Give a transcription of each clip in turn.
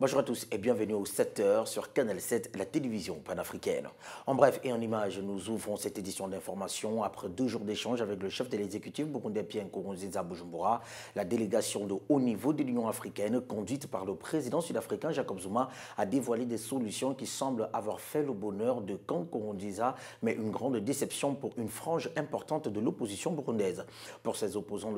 Bonjour à tous et bienvenue aux 7h sur Canal 7, la télévision panafricaine. En bref et en images, nous ouvrons cette édition d'information après 2 jours d'échange avec le chef de l'exécutif burundais Pierre Nkurunziza Bujumbura. La délégation de haut niveau de l'Union africaine, conduite par le président sud-africain Jacob Zuma, a dévoilé des solutions qui semblent avoir fait le bonheur de Nkurunziza, mais une grande déception pour une frange importante de l'opposition burundaise. Pour ses opposants,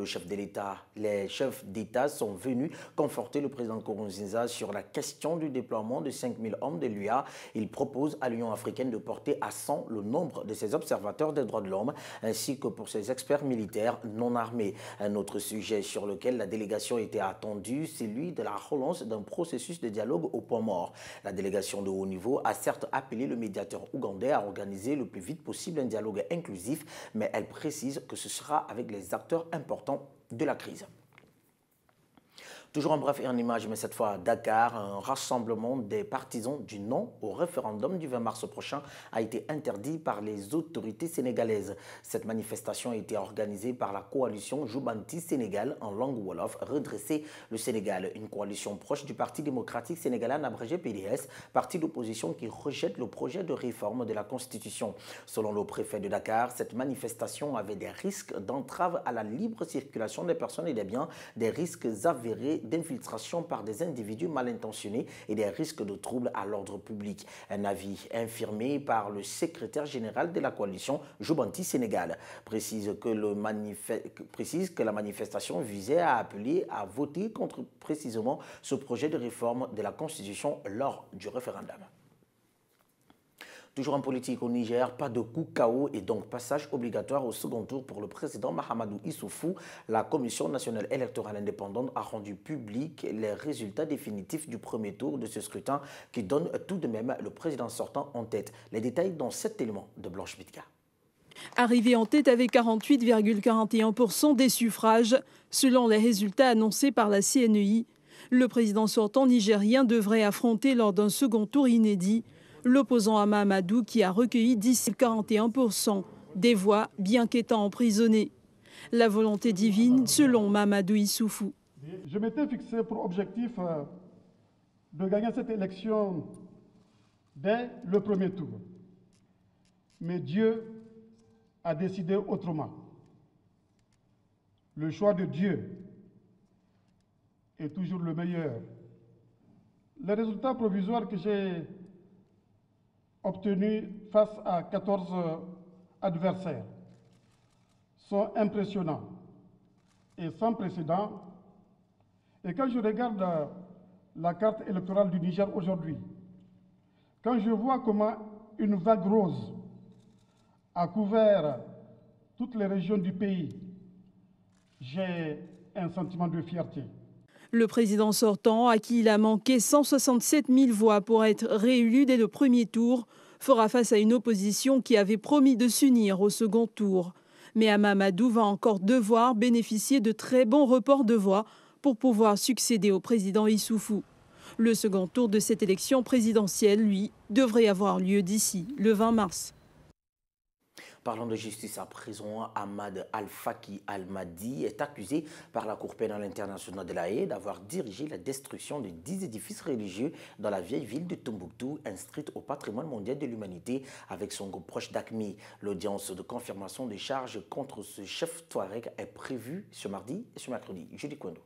les chefs d'État sont venus conforter le président Nkurunziza sur la question du déploiement de 5000 hommes de l'UA. Il propose à l'Union africaine de porter à 100 le nombre de ses observateurs des droits de l'homme, ainsi que pour ses experts militaires non armés. Un autre sujet sur lequel la délégation était attendue, c'est celui de la relance d'un processus de dialogue au point mort. La délégation de haut niveau a certes appelé le médiateur ougandais à organiser le plus vite possible un dialogue inclusif, mais elle précise que ce sera avec les acteurs importants de la crise. Toujours en bref et en image, mais cette fois à Dakar, un rassemblement des partisans du non au référendum du 20 mars prochain a été interdit par les autorités sénégalaises. Cette manifestation a été organisée par la coalition Joubanti Sénégal en langue wolof, Redresser le Sénégal, une coalition proche du Parti démocratique sénégalais abrégé PDS, parti d'opposition qui rejette le projet de réforme de la Constitution. Selon le préfet de Dakar, cette manifestation avait des risques d'entrave à la libre circulation des personnes et des biens, des risques avérés d'infiltration par des individus mal intentionnés et des risques de troubles à l'ordre public. Un avis infirmé par le secrétaire général de la coalition Joubanti Sénégal précise que la manifestation visait à appeler à voter contre précisément ce projet de réforme de la Constitution lors du référendum. Toujours en politique au Niger, pas de coup KO et donc passage obligatoire au second tour pour le président Mahamadou Issoufou. La Commission nationale électorale indépendante a rendu public les résultats définitifs du premier tour de ce scrutin qui donne tout de même le président sortant en tête. Les détails dans cet élément de Blanche Bitka. Arrivé en tête avec 48,41% des suffrages, selon les résultats annoncés par la CNEI, le président sortant nigérien devrait affronter lors d'un second tour inédit l'opposant à Mahamadou qui a recueilli 10,41% des voix bien qu'étant emprisonné. La volonté divine selon Mahamadou Issoufou. Je m'étais fixé pour objectif de gagner cette élection dès le premier tour. Mais Dieu a décidé autrement. Le choix de Dieu est toujours le meilleur. Les résultats provisoires que j'ai obtenus face à 14 adversaires sont impressionnants et sans précédent. Et quand je regarde la carte électorale du Niger aujourd'hui, quand je vois comment une vague rose a couvert toutes les régions du pays, j'ai un sentiment de fierté. Le président sortant, à qui il a manqué 167 000 voix pour être réélu dès le premier tour, fera face à une opposition qui avait promis de s'unir au second tour. Mais Mahamadou va encore devoir bénéficier de très bons reports de voix pour pouvoir succéder au président Issoufou. Le second tour de cette élection présidentielle, lui, devrait avoir lieu d'ici le 20 mars. Parlons de justice à présent. Ahmad Al-Faki Al-Mahdi est accusé par la Cour pénale internationale de La Haye d'avoir dirigé la destruction de 10 édifices religieux dans la vieille ville de Tombouctou, inscrite au patrimoine mondial de l'humanité avec son groupe proche d'AQMI. L'audience de confirmation des charges contre ce chef Touareg est prévue ce mardi et ce mercredi. Julie Kwendo.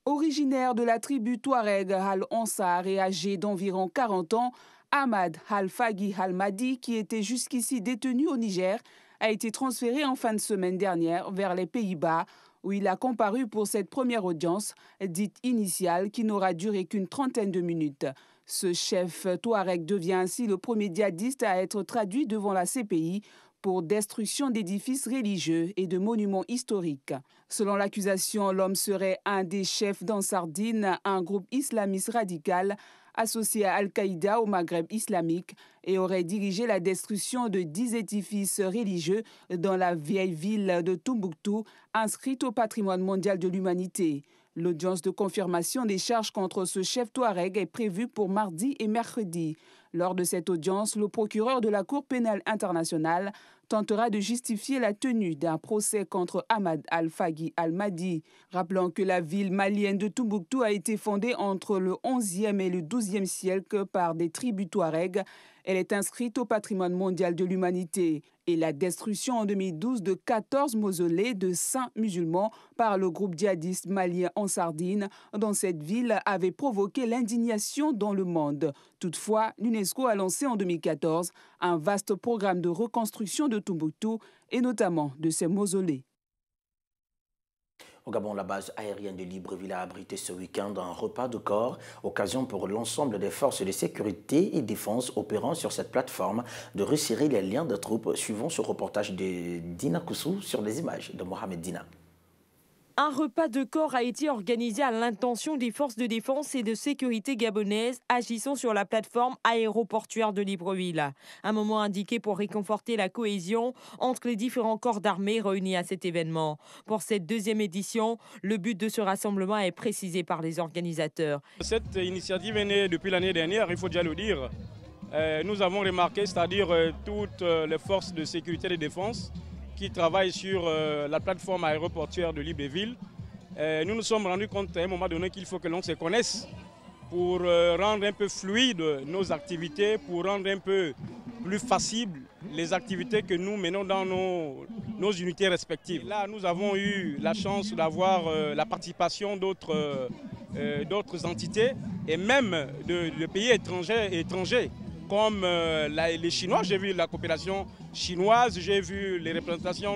Originaire de la tribu Touareg Al-Ansar et âgé d'environ 40 ans, Ahmad Al-Faki Al-Mahdi, qui était jusqu'ici détenu au Niger, a été transféré en fin de semaine dernière vers les Pays-Bas, où il a comparu pour cette première audience, dite initiale, qui n'aura duré qu'une trentaine de minutes. Ce chef Touareg devient ainsi le premier djihadiste à être traduit devant la CPI pour destruction d'édifices religieux et de monuments historiques. Selon l'accusation, l'homme serait un des chefs d'Ansardine, un groupe islamiste radical associé à Al-Qaïda au Maghreb islamique, et aurait dirigé la destruction de 10 édifices religieux dans la vieille ville de Tombouctou, inscrite au patrimoine mondial de l'humanité. L'audience de confirmation des charges contre ce chef Touareg est prévue pour mardi et mercredi. Lors de cette audience, le procureur de la Cour pénale internationale tentera de justifier la tenue d'un procès contre Ahmad Al-Faghi Al-Mahdi, rappelant que la ville malienne de Tombouctou a été fondée entre le XIe et le XIIe siècle par des tribus touaregs. Elle est inscrite au patrimoine mondial de l'humanité. Et la destruction en 2012 de 14 mausolées de saints musulmans par le groupe djihadiste malien Ansardine dans cette ville avait provoqué l'indignation dans le monde. Toutefois, l'UNESCO a lancé en 2014 un vaste programme de reconstruction de Tombouctou et notamment de ses mausolées. Au Gabon, la base aérienne de Libreville a abrité ce week-end un repas de corps, occasion pour l'ensemble des forces de sécurité et défense opérant sur cette plateforme de resserrer les liens de troupes, suivant ce reportage de Dina Koussou sur les images de Mohamed Dina. Un repas de corps a été organisé à l'intention des forces de défense et de sécurité gabonaises agissant sur la plateforme aéroportuaire de Libreville. Un moment indiqué pour réconforter la cohésion entre les différents corps d'armée réunis à cet événement. Pour cette deuxième édition, le but de ce rassemblement est précisé par les organisateurs. Cette initiative est née depuis l'année dernière, il faut déjà le dire. Nous avons remarqué, c'est-à-dire toutes les forces de sécurité et de défense qui travaillent sur la plateforme aéroportuaire de Libreville. Nous nous sommes rendus compte à un moment donné qu'il faut que l'on se connaisse pour rendre un peu fluide nos activités, pour rendre un peu plus facile les activités que nous menons dans nos unités respectives. Là, nous avons eu la chance d'avoir la participation d'autres entités et même de pays étrangers comme les Chinois. J'ai vu la coopération chinoise, j'ai vu les représentants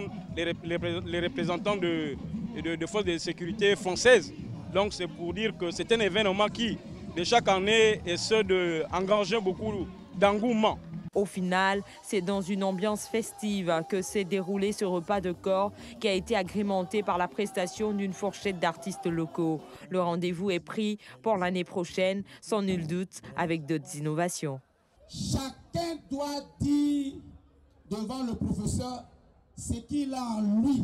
de forces de sécurité françaises. Donc c'est pour dire que c'est un événement qui, de chaque année, essaie d'engager beaucoup d'engouement. Au final, c'est dans une ambiance festive que s'est déroulé ce repas de corps qui a été agrémenté par la prestation d'une fourchette d'artistes locaux. Le rendez-vous est pris pour l'année prochaine, sans nul doute, avec d'autres innovations. Chacun doit dire devant le professeur ce qu'il a en lui.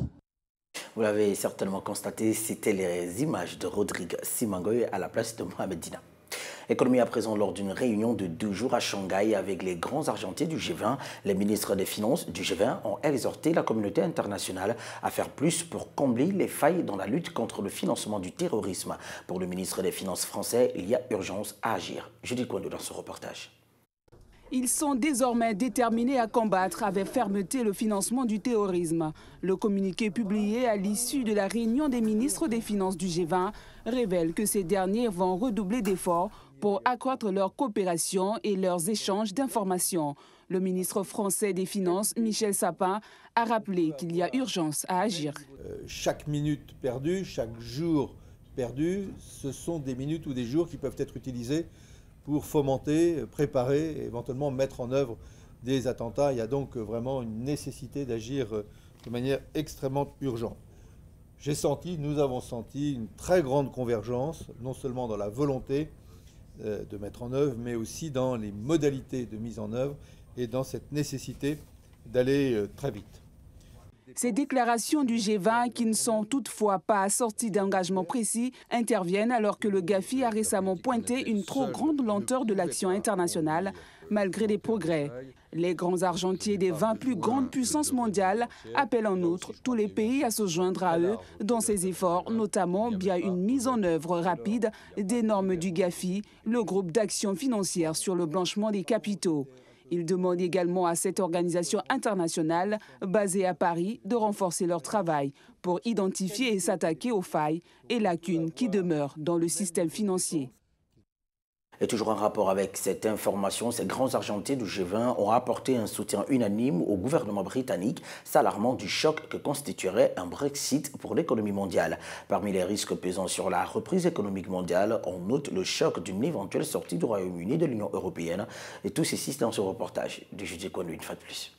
Vous l'avez certainement constaté, c'était les images de Rodrigue Simangoy à la place de Mohamed Dina. Économie à présent, lors d'une réunion de 2 jours à Shanghai avec les grands argentiers du G20, les ministres des Finances du G20 ont exhorté la communauté internationale à faire plus pour combler les failles dans la lutte contre le financement du terrorisme. Pour le ministre des Finances français, il y a urgence à agir. Judith Kouandou dans ce reportage. Ils sont désormais déterminés à combattre avec fermeté le financement du terrorisme. Le communiqué publié à l'issue de la réunion des ministres des Finances du G20 révèle que ces derniers vont redoubler d'efforts pour accroître leur coopération et leurs échanges d'informations. Le ministre français des Finances, Michel Sapin, a rappelé qu'il y a urgence à agir. Chaque minute perdue, chaque jour perdu, ce sont des minutes ou des jours qui peuvent être utilisés pour fomenter, préparer, éventuellement mettre en œuvre des attentats. Il y a donc vraiment une nécessité d'agir de manière extrêmement urgente. Nous avons senti une très grande convergence, non seulement dans la volonté de mettre en œuvre, mais aussi dans les modalités de mise en œuvre et dans cette nécessité d'aller très vite. Ces déclarations du G20, qui ne sont toutefois pas assorties d'engagements précis, interviennent alors que le GAFI a récemment pointé une trop grande lenteur de l'action internationale, malgré des progrès. Les grands argentiers des 20 plus grandes puissances mondiales appellent en outre tous les pays à se joindre à eux dans ces efforts, notamment via une mise en œuvre rapide des normes du GAFI, le groupe d'action financière sur le blanchiment des capitaux. Il demande également à cette organisation internationale, basée à Paris, de renforcer leur travail pour identifier et s'attaquer aux failles et lacunes qui demeurent dans le système financier. Et toujours en rapport avec cette information, ces grands argentiers du G20 ont apporté un soutien unanime au gouvernement britannique, s'alarmant du choc que constituerait un Brexit pour l'économie mondiale. Parmi les risques pesant sur la reprise économique mondiale, on note le choc d'une éventuelle sortie du Royaume-Uni de l'Union européenne. Et tout ceci dans ce reportage de Judith Kouandou une fois de plus.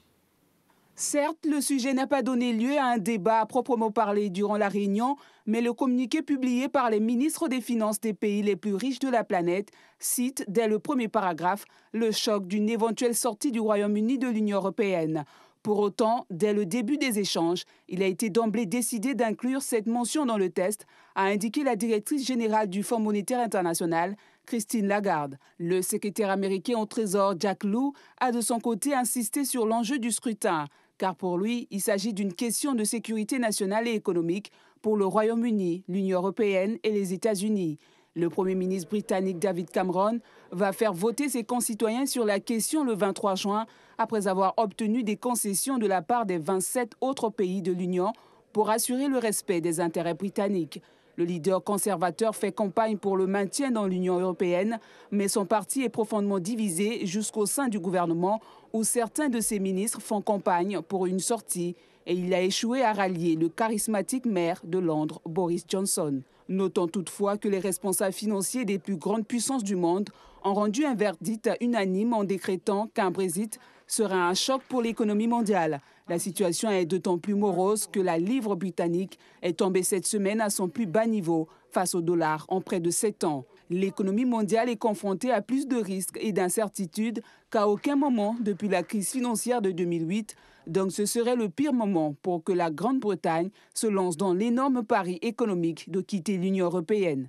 Certes, le sujet n'a pas donné lieu à un débat à proprement parler durant la réunion, mais le communiqué publié par les ministres des Finances des pays les plus riches de la planète cite dès le premier paragraphe le choc d'une éventuelle sortie du Royaume-Uni de l'Union européenne. Pour autant, dès le début des échanges, il a été d'emblée décidé d'inclure cette mention dans le test, a indiqué la directrice générale du Fonds monétaire international, Christine Lagarde. Le secrétaire américain au Trésor, Jack Lew, a de son côté insisté sur l'enjeu du scrutin, car pour lui, il s'agit d'une question de sécurité nationale et économique pour le Royaume-Uni, l'Union européenne et les États-Unis. Le Premier ministre britannique David Cameron va faire voter ses concitoyens sur la question le 23 juin, après avoir obtenu des concessions de la part des 27 autres pays de l'Union pour assurer le respect des intérêts britanniques. Le leader conservateur fait campagne pour le maintien dans l'Union européenne, mais son parti est profondément divisé jusqu'au sein du gouvernement où certains de ses ministres font campagne pour une sortie et il a échoué à rallier le charismatique maire de Londres, Boris Johnson. Notons toutefois que les responsables financiers des plus grandes puissances du monde ont rendu un verdict unanime en décrétant qu'un Brexit sera un choc pour l'économie mondiale. La situation est d'autant plus morose que la livre britannique est tombée cette semaine à son plus bas niveau face au dollar en près de 7 ans. L'économie mondiale est confrontée à plus de risques et d'incertitudes qu'à aucun moment depuis la crise financière de 2008. Donc ce serait le pire moment pour que la Grande-Bretagne se lance dans l'énorme pari économique de quitter l'Union européenne.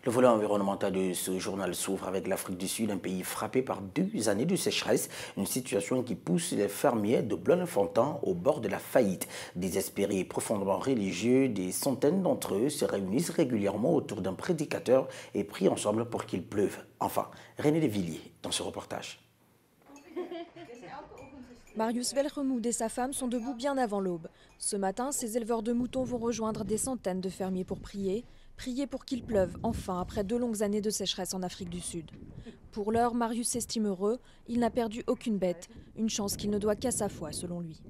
Le volet environnemental de ce journal s'ouvre avec l'Afrique du Sud, un pays frappé par 2 années de sécheresse, une situation qui pousse les fermiers de Bloemfontein au bord de la faillite. Désespérés et profondément religieux, des centaines d'entre eux se réunissent régulièrement autour d'un prédicateur et prient ensemble pour qu'il pleuve. Enfin, René Desvilliers dans ce reportage. Marius Velremoud et sa femme sont debout bien avant l'aube. Ce matin, ces éleveurs de moutons vont rejoindre des centaines de fermiers pour prier pour qu'il pleuve enfin après 2 longues années de sécheresse en Afrique du Sud. Pour l'heure, Marius s'estime heureux, il n'a perdu aucune bête, une chance qu'il ne doit qu'à sa foi selon lui.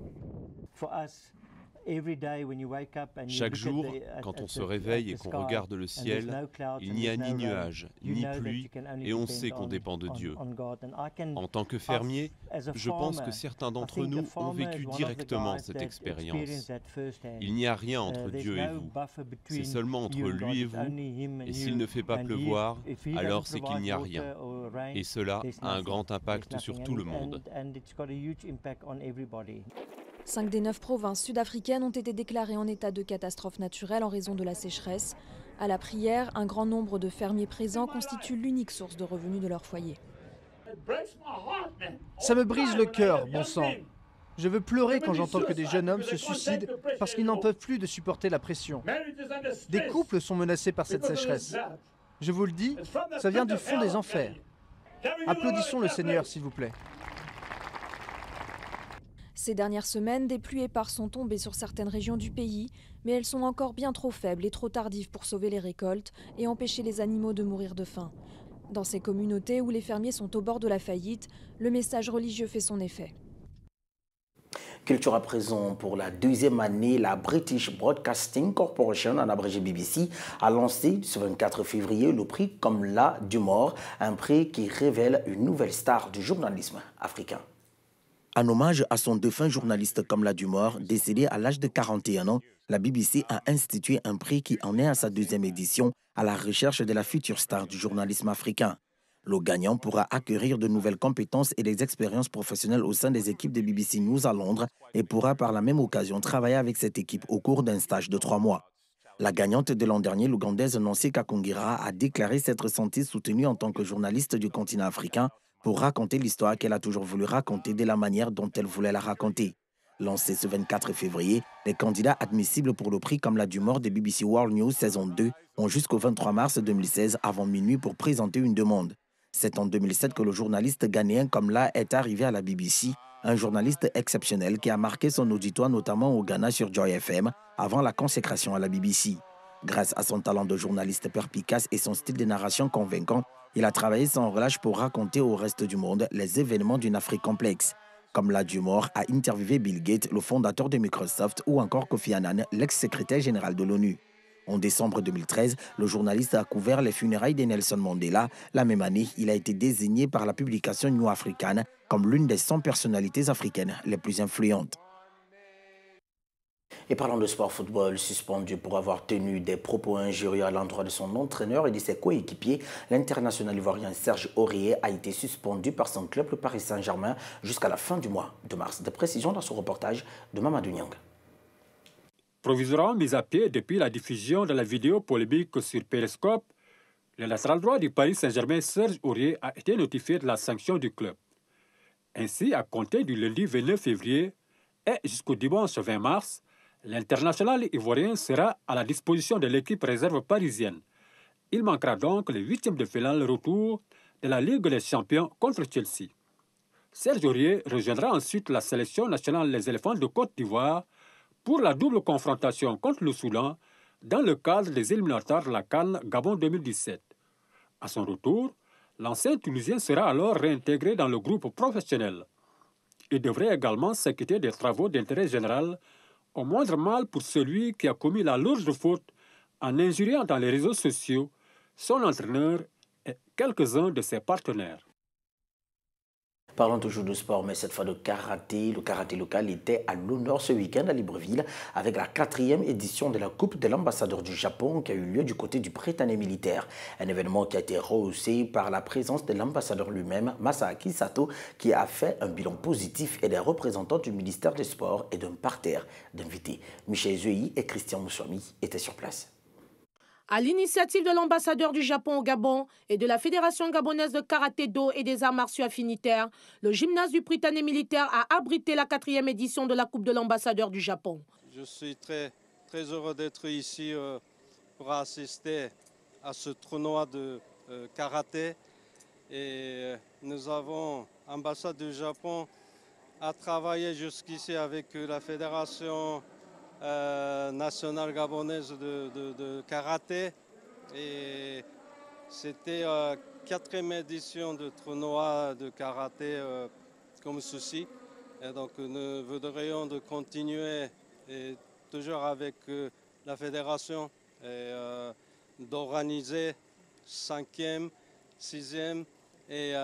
Chaque jour, quand on se réveille et qu'on regarde le ciel, il n'y a ni nuages, ni pluie, et on sait qu'on dépend de Dieu. En tant que fermier, je pense que certains d'entre nous ont vécu directement cette expérience. Il n'y a rien entre Dieu et vous, c'est seulement entre lui et vous, et s'il ne fait pas pleuvoir, alors c'est qu'il n'y a rien. Et cela a un grand impact sur tout le monde. 5 des 9 provinces sud-africaines ont été déclarées en état de catastrophe naturelle en raison de la sécheresse. À la prière, un grand nombre de fermiers présents constituent l'unique source de revenus de leur foyer. Ça me brise le cœur, bon sang. Je veux pleurer quand j'entends que des jeunes hommes se suicident parce qu'ils n'en peuvent plus de supporter la pression. Des couples sont menacés par cette sécheresse. Je vous le dis, ça vient du fond des enfers. Applaudissons le Seigneur, s'il vous plaît. Ces dernières semaines, des pluies éparses sont tombées sur certaines régions du pays, mais elles sont encore bien trop faibles et trop tardives pour sauver les récoltes et empêcher les animaux de mourir de faim. Dans ces communautés où les fermiers sont au bord de la faillite, le message religieux fait son effet. Culture à présent, pour la 2e année, la British Broadcasting Corporation, en abrégé BBC, a lancé ce 24 février le prix Komla Dumor, un prix qui révèle une nouvelle star du journalisme africain. En hommage à son défunt journaliste Komla Dumor, décédé à l'âge de 41 ans, la BBC a institué un prix qui en est à sa 2e édition à la recherche de la future star du journalisme africain. Le gagnant pourra acquérir de nouvelles compétences et des expériences professionnelles au sein des équipes de BBC News à Londres et pourra par la même occasion travailler avec cette équipe au cours d'un stage de 3 mois. La gagnante de l'an dernier, l'Ougandaise Nancy Kakongira, a déclaré s'être sentie soutenue en tant que journaliste du continent africain pour raconter l'histoire qu'elle a toujours voulu raconter de la manière dont elle voulait la raconter. Lancé ce 24 février, les candidats admissibles pour le prix Komla Dumor de BBC World News saison 2 ont jusqu'au 23 mars 2016 avant minuit pour présenter une demande. C'est en 2007 que le journaliste ghanéen Komla est arrivé à la BBC, un journaliste exceptionnel qui a marqué son auditoire notamment au Ghana sur Joy FM avant la consécration à la BBC. Grâce à son talent de journaliste perspicace et son style de narration convaincant, il a travaillé sans relâche pour raconter au reste du monde les événements d'une Afrique complexe. Komla Dumor a interviewé Bill Gates, le fondateur de Microsoft, ou encore Kofi Annan, l'ex-secrétaire général de l'ONU. En décembre 2013, le journaliste a couvert les funérailles de Nelson Mandela. La même année, il a été désigné par la publication New African comme l'une des 100 personnalités africaines les plus influentes. Et parlant de sport football, suspendu pour avoir tenu des propos injurieux à l'endroit de son entraîneur et de ses coéquipiers, l'international ivoirien Serge Aurier a été suspendu par son club, le Paris Saint-Germain, jusqu'à la fin du mois de mars. Des précisions dans ce reportage de Mamadou Niang. Provisoirement mis à pied depuis la diffusion de la vidéo polémique sur Periscope, Le latéral droit du Paris Saint-Germain, Serge Aurier, a été notifié de la sanction du club. Ainsi, à compter du lundi 29 février et jusqu'au dimanche 20 mars, l'international ivoirien sera à la disposition de l'équipe réserve parisienne. Il manquera donc le 8e de finale retour de la Ligue des Champions contre Chelsea. Serge Aurier rejoindra ensuite la sélection nationale des éléphants de Côte d'Ivoire pour la double confrontation contre le Soudan dans le cadre des éliminatoires de la CAN Gabon 2017. À son retour, l'ancien Tunisien sera alors réintégré dans le groupe professionnel. Il devrait également s'acquitter des travaux d'intérêt général, au moindre mal pour celui qui a commis la lourde faute en injuriant dans les réseaux sociaux son entraîneur et quelques-uns de ses partenaires. Parlons toujours de sport, mais cette fois de karaté. Le karaté local était à l'honneur ce week-end à Libreville avec la 4e édition de la Coupe de l'ambassadeur du Japon qui a eu lieu du côté du Prétané militaire. Un événement qui a été rehaussé par la présence de l'ambassadeur lui-même, Masaaki Sato, qui a fait un bilan positif et des représentants du ministère des Sports et d'un parterre d'invités. Michel Zeuyi et Christian Moussouami étaient sur place. À l'initiative de l'ambassadeur du Japon au Gabon et de la Fédération gabonaise de karaté-do et des arts martiaux affinitaires, le gymnase du Prétané militaire a abrité la 4e édition de la Coupe de l'ambassadeur du Japon. Je suis très heureux d'être ici pour assister à ce tournoi de karaté. Et nous avons, l'ambassade du Japon, a travaillé jusqu'ici avec la Fédération nationale gabonaise de karaté, et c'était 4e édition de tournoi de karaté comme ceci, et donc nous voudrions de continuer et toujours avec la fédération et d'organiser 5e, 6e et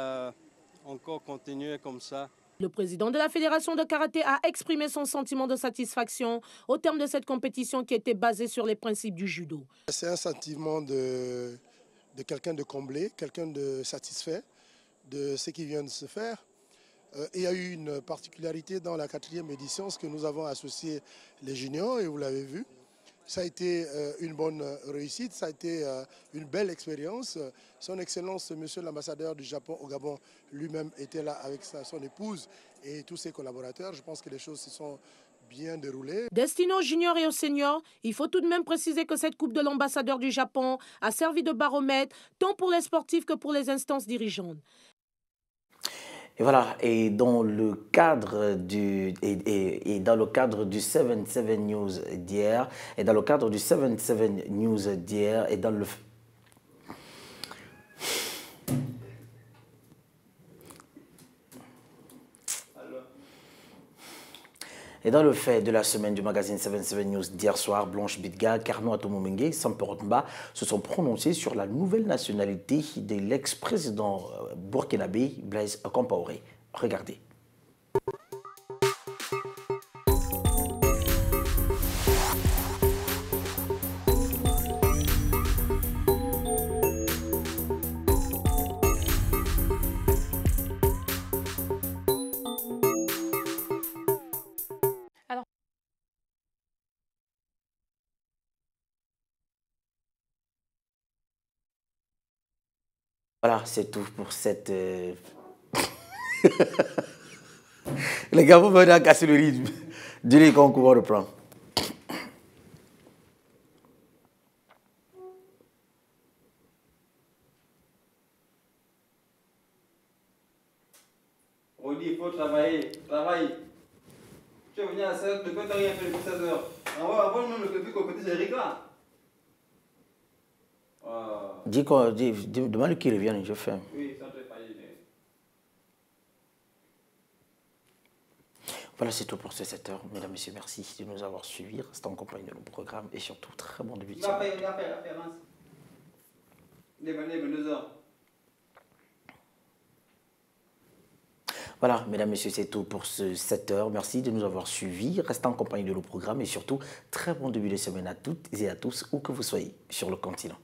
encore continuer comme ça. Le président de la Fédération de karaté a exprimé son sentiment de satisfaction au terme de cette compétition qui était basée sur les principes du judo. C'est un sentiment de quelqu'un de comblé, quelqu'un de satisfait de ce qui vient de se faire. Il y a eu une particularité dans la 4e édition, ce que nous avons associé les juniors, et vous l'avez vu. Ça a été une bonne réussite, ça a été une belle expérience. Son Excellence, Monsieur l'ambassadeur du Japon au Gabon, lui-même était là avec son épouse et tous ses collaborateurs. Je pense que les choses se sont bien déroulées. Destiné aux juniors et aux seniors, il faut tout de même préciser que cette Coupe de l'ambassadeur du Japon a servi de baromètre tant pour les sportifs que pour les instances dirigeantes. Et voilà, et dans le cadre du 77 News d'hier, et dans le cadre du 77 News d'hier, et dans le fait de la semaine du magazine 77 News d'hier soir, Blanche Bidga, Carnot Atomomengue et Samporotmba se sont prononcés sur la nouvelle nationalité de l'ex-président burkinabé Blaise Compaoré. Regardez. Voilà, c'est tout pour cette... Les gars, vous venez à casser le rythme. Dis-les qu'on va reprendre. On dit il faut travailler. Tu es venu à 16h, de quoi tu n'as rien fait depuis 16h? Avant même le début qu'on petit, c'est Eric là. Demande qu'il revienne, je fais. Oui, ça ne peut pas y aller. Voilà, c'est tout pour ce 7h. Mesdames, Messieurs, merci de nous avoir suivis. Restez en compagnie de nos programmes et surtout, très bon début de semaine. Il va faire référence. Demander 22h. Voilà, mesdames, messieurs, c'est tout pour ce 7h. Merci de nous avoir suivis. Restez en compagnie de nos programmes et surtout, très bon début de semaine à toutes et à tous, où que vous soyez sur le continent.